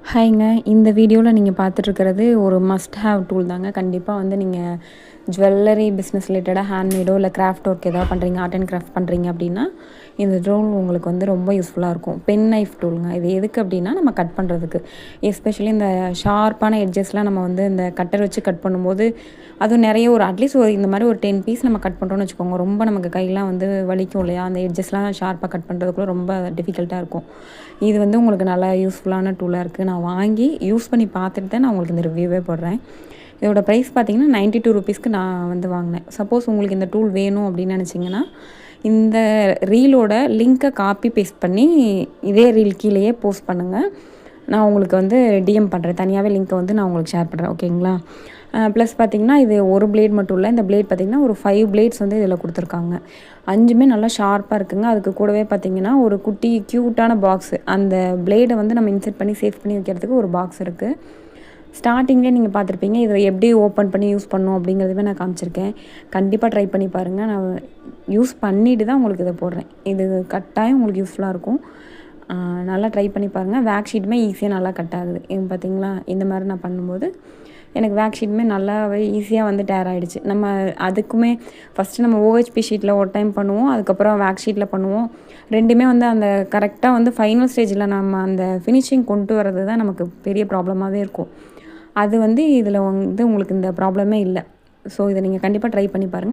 ஹாய்ங்க. இந்த வீடியோவில் நீங்கள் பார்த்துட்ருக்கிறது ஒரு மஸ்ட் ஹேவ் டூல் தாங்க. கண்டிப்பாக வந்து நீங்கள் ஜுவல்லரி பிஸ்னஸ் ரிலேட்டடாக ஹேண்ட்மேடோ இல்லை கிராஃப்ட் ஒர்க் எதாவது பண்ணுறீங்க, ஆர்ட் அண்ட் கிராஃப்ட் பண்ணுறீங்க அப்படின்னா இந்த டூல் உங்களுக்கு வந்து ரொம்ப யூஸ்ஃபுல்லாக இருக்கும். பென் நைஃப் டூலுங்க. இது எதுக்கு அப்படின்னா நம்ம கட் பண்ணுறதுக்கு. எஸ்பெஷலி இந்த ஷார்ப்பான எட்ஜஸ்லாம் நம்ம வந்து இந்த கட்டர் வச்சு கட் பண்ணும்போது அதுவும் நிறைய ஒரு அட்லீஸ்ட் ஒரு இந்த மாதிரி ஒரு 10 பீஸ் நம்ம கட் பண்ணுறோன்னு வச்சுக்கோங்க. ரொம்ப நமக்கு கையெல்லாம் வந்து வலிக்கும் இல்லையா? அந்த எட்ஜஸ்லாம் ஷார்ப்பாக கட் பண்ணுறதுக்குள்ள ரொம்ப டிஃபிகல்ட்டாக இருக்கும். இது வந்து உங்களுக்கு நல்லா யூஸ்ஃபுல்லான டூலாக இருக்குது. நான் வாங்கி யூஸ் பண்ணி பார்த்துட்டு தான் நான் உங்களுக்கு இந்த ரிவ்யூவே போடுறேன். இதோட ப்ரைஸ் பார்த்தீங்கன்னா 92 ருபீஸ்க்கு நான் வந்து வாங்கினேன். சப்போஸ் உங்களுக்கு இந்த டூல் வேணும் அப்படின்னு நினச்சிங்கன்னா இந்த ரீலோட லிங்க்கை காப்பி பேஸ்ட் பண்ணி இதே ரீல் கீழேயே போஸ்ட் பண்ணுங்கள். நான் உங்களுக்கு வந்து டிஎம் பண்ணுறேன். தனியாகவே லிங்க்கை வந்து நான் உங்களுக்கு ஷேர் பண்ணுறேன். ஓகேங்களா? ப்ளஸ் பார்த்திங்கன்னா இது ஒரு பிளேட் மட்டும் இல்லை. இந்த பிளேட் பார்த்திங்கன்னா ஒரு 5 பிளேட்ஸ் வந்து இதில் கொடுத்துருக்காங்க. 5மே நல்லா ஷார்ப்பாக இருக்குங்க. அதுக்கு கூடவே பார்த்திங்கன்னா ஒரு குட்டி க்யூட்டான பாக்ஸு. அந்த பிளேடை வந்து நம்ம இன்செர்ட் பண்ணி சேஃப் பண்ணி வைக்கிறதுக்கு ஒரு பாக்ஸ் இருக்குது. ஸ்டார்டிங்லேயே நீங்கள் பார்த்துருப்பீங்க. இதை எப்படி ஓப்பன் பண்ணி யூஸ் பண்ணணும் அப்படிங்கிறதுமே நான் காமிச்சிருக்கேன். கண்டிப்பாக ட்ரை பண்ணி பாருங்கள். நான் யூஸ் பண்ணிவிட்டு தான் உங்களுக்கு இதை போடுறேன். இது கட்டாயம் உங்களுக்கு யூஸ்ஃபுல்லாக இருக்கும். நல்லா ட்ரை பண்ணி பாருங்கள். வேக் ஷீட்டுமே ஈஸியாக நல்லா கட் ஆகுது. பார்த்தீங்களா? இந்த மாதிரி நான் பண்ணும்போது எனக்கு வேக் ஷீட்டுமே நல்லாவே ஈஸியாக வந்து டேர் ஆகிடுச்சு. நம்ம அதுக்குமே ஃபஸ்ட்டு நம்ம ஓஹெச்பி ஷீட்டில் ஒரு டைம் பண்ணுவோம். அதுக்கப்புறம் வேக் ஷீட்டில் பண்ணுவோம். 2மே வந்து அந்த கரெக்டாக வந்து ஃபைனல் ஸ்டேஜில் நம்ம அந்த ஃபினிஷிங் கொண்டு வரது தான் நமக்கு பெரிய ப்ராப்ளமாகவே இருக்கும். அது வந்து இதில் வந்து உங்களுக்கு இந்த ப்ராப்ளமே இல்லை. ஸோ இதை நீங்கள் கண்டிப்பாக ட்ரை பண்ணி பாருங்கள்.